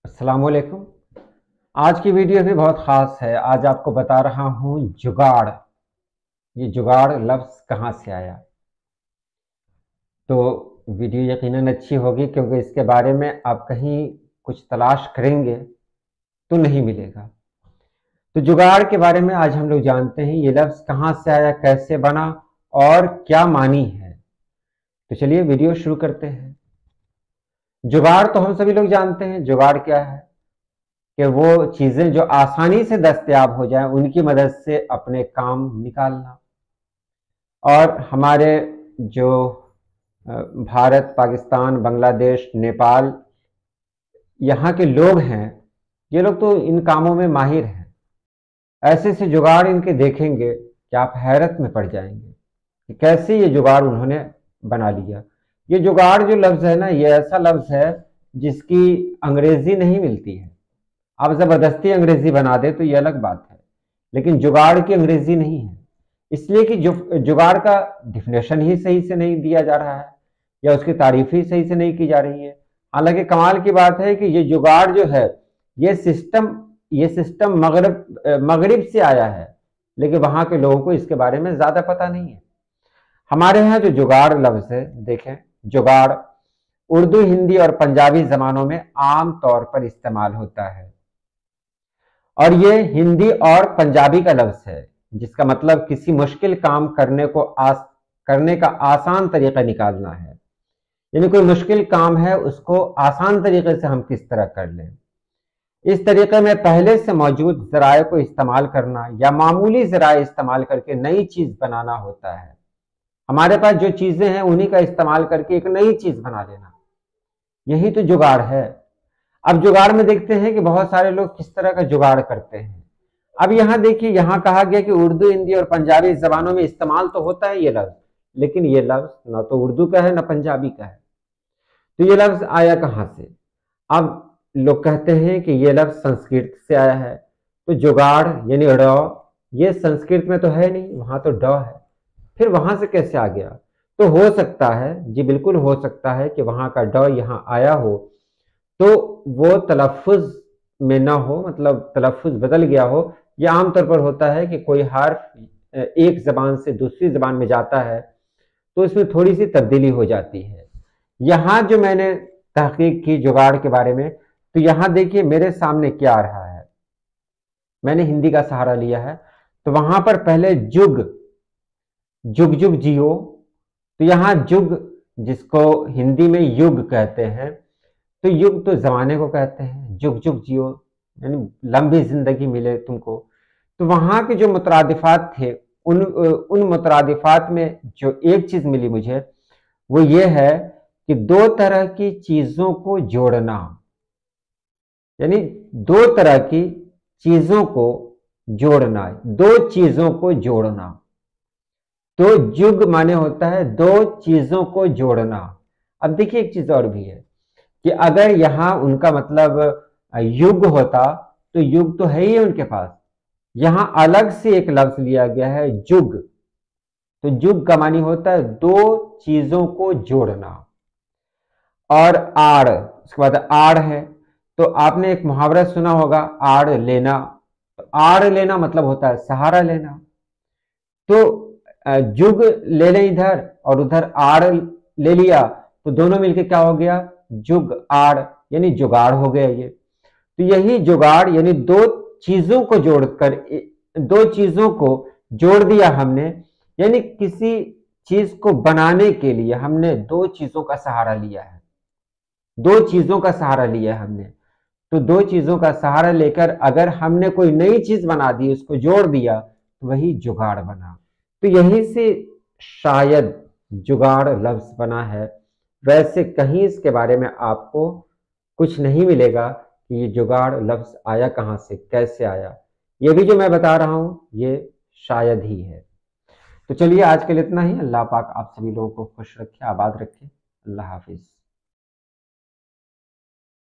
अस्सलाम वालेकुम। आज की वीडियो भी बहुत ख़ास है। आज आपको बता रहा हूँ जुगाड़। ये जुगाड़ लफ्ज़ कहाँ से आया। तो वीडियो यकीनन अच्छी होगी क्योंकि इसके बारे में आप कहीं कुछ तलाश करेंगे तो नहीं मिलेगा। तो जुगाड़ के बारे में आज हम लोग जानते हैं, ये लफ्ज़ कहाँ से आया, कैसे बना और क्या मानी है। तो चलिए वीडियो शुरू करते हैं। जुगाड़ तो हम सभी लोग जानते हैं। जुगाड़ क्या है कि वो चीज़ें जो आसानी से दस्तयाब हो जाएं उनकी मदद से अपने काम निकालना। और हमारे जो भारत, पाकिस्तान, बांग्लादेश, नेपाल, यहाँ के लोग हैं, ये लोग तो इन कामों में माहिर हैं। ऐसे से जुगाड़ इनके देखेंगे कि आप हैरत में पड़ जाएंगे कि कैसे ये जुगाड़ उन्होंने बना लिया। ये जुगाड़ जो लफ्ज़ है ना, ये ऐसा लफ्ज़ है जिसकी अंग्रेज़ी नहीं मिलती है। आप ज़बरदस्ती अंग्रेज़ी बना दे तो ये अलग बात है, लेकिन जुगाड़ की अंग्रेज़ी नहीं है। इसलिए कि जुगाड़ का डिफिनेशन ही सही से नहीं दिया जा रहा है या उसकी तारीफ ही सही से नहीं की जा रही है। हालांकि कमाल की बात है कि ये जुगाड़ जो है, ये सिस्टम मगरिब से आया है, लेकिन वहां के लोगों को इसके बारे में ज़्यादा पता नहीं है। हमारे यहाँ जो जुगाड़ लफ्ज़ है, देखें, जुगाड़ उर्दू, हिंदी और पंजाबी ज़बानों में आम तौर पर इस्तेमाल होता है और ये हिंदी और पंजाबी का लफ्ज़ है जिसका मतलब किसी मुश्किल काम करने का आसान तरीका निकालना है। यानी कोई मुश्किल काम है, उसको आसान तरीके से हम किस तरह कर लें। इस तरीके में पहले से मौजूद ज़राए को इस्तेमाल करना या मामूली ज़राए इस्तेमाल करके नई चीज़ बनाना होता है। हमारे पास जो चीज़ें हैं उन्हीं का इस्तेमाल करके एक नई चीज़ बना लेना, यही तो जुगाड़ है। अब जुगाड़ में देखते हैं कि बहुत सारे लोग किस तरह का जुगाड़ करते हैं। अब यहाँ देखिए, यहाँ कहा गया कि उर्दू, हिंदी और पंजाबी ज़बानों में इस्तेमाल तो होता है ये लफ्ज़, लेकिन ये लफ्ज़ ना तो उर्दू का है ना पंजाबी का है। तो ये लफ्ज़ आया कहाँ से? अब लोग कहते हैं कि ये लफ्ज़ संस्कृत से आया है। तो जुगाड़ यानी ड़, ये संस्कृत में तो है नहीं, वहाँ तो ड है। फिर वहाँ से कैसे आ गया? तो हो सकता है, जी बिल्कुल हो सकता है कि वहाँ का ड यहाँ आया हो तो वो तलफ़ुज़ में ना हो, मतलब तलफ़ुज़ बदल गया हो। यह आमतौर पर होता है कि कोई हर्फ एक ज़बान से दूसरी ज़बान में जाता है तो इसमें थोड़ी सी तब्दीली हो जाती है। यहाँ जो मैंने तहकीक की जुगाड़ के बारे में, तो यहाँ देखिए मेरे सामने क्या आ रहा है। मैंने हिंदी का सहारा लिया है, तो वहाँ पर पहले जुग जुग जुग जियो, तो यहाँ जुग जिसको हिंदी में युग कहते हैं, तो युग तो जमाने को कहते हैं। जुग जुग जियो यानी लंबी जिंदगी मिले तुमको। तो वहां के जो मुतरादिफात थे, उन मुतरादिफात में जो एक चीज मिली मुझे, वो ये है कि दो तरह की चीजों को जोड़ना, यानी दो तरह की चीजों को जोड़ना, दो चीजों को जोड़ना। तो जुग माने होता है दो चीजों को जोड़ना। अब देखिए एक चीज और भी है कि अगर यहां उनका मतलब युग होता तो युग तो है ही उनके पास, यहां अलग से एक लफ्ज लिया गया है जुग। तो जुग का मानी होता है दो चीजों को जोड़ना। और आड़, उसके बाद आड़ है, तो आपने एक मुहावरा सुना होगा, आड़ लेना। तो आड़ लेना मतलब होता है सहारा लेना। तो जुग ले लें इधर और उधर आड़ ले लिया, तो दोनों मिलके क्या हो गया? जुग आड़, यानी जुगाड़ हो गया ये। तो यही जुगाड़ यानी दो चीजों को जोड़कर, दो चीजों को जोड़ दिया हमने, यानी किसी चीज को बनाने के लिए हमने दो चीजों का सहारा लिया है। दो चीजों का सहारा लिया है हमने। तो दो चीजों का सहारा लेकर अगर हमने कोई नई चीज बना दी, उसको जोड़ दिया, तो वही जुगाड़ बना। तो यहीं से शायद जुगाड़ लफ्ज बना है। वैसे कहीं इसके बारे में आपको कुछ नहीं मिलेगा कि ये जुगाड़ लफ्ज आया कहाँ से, कैसे आया। ये भी जो मैं बता रहा हूं ये शायद ही है। तो चलिए आज के लिए इतना ही। अल्लाह पाक आप सभी लोगों को खुश रखे, आबाद रखे। अल्लाह हाफिज।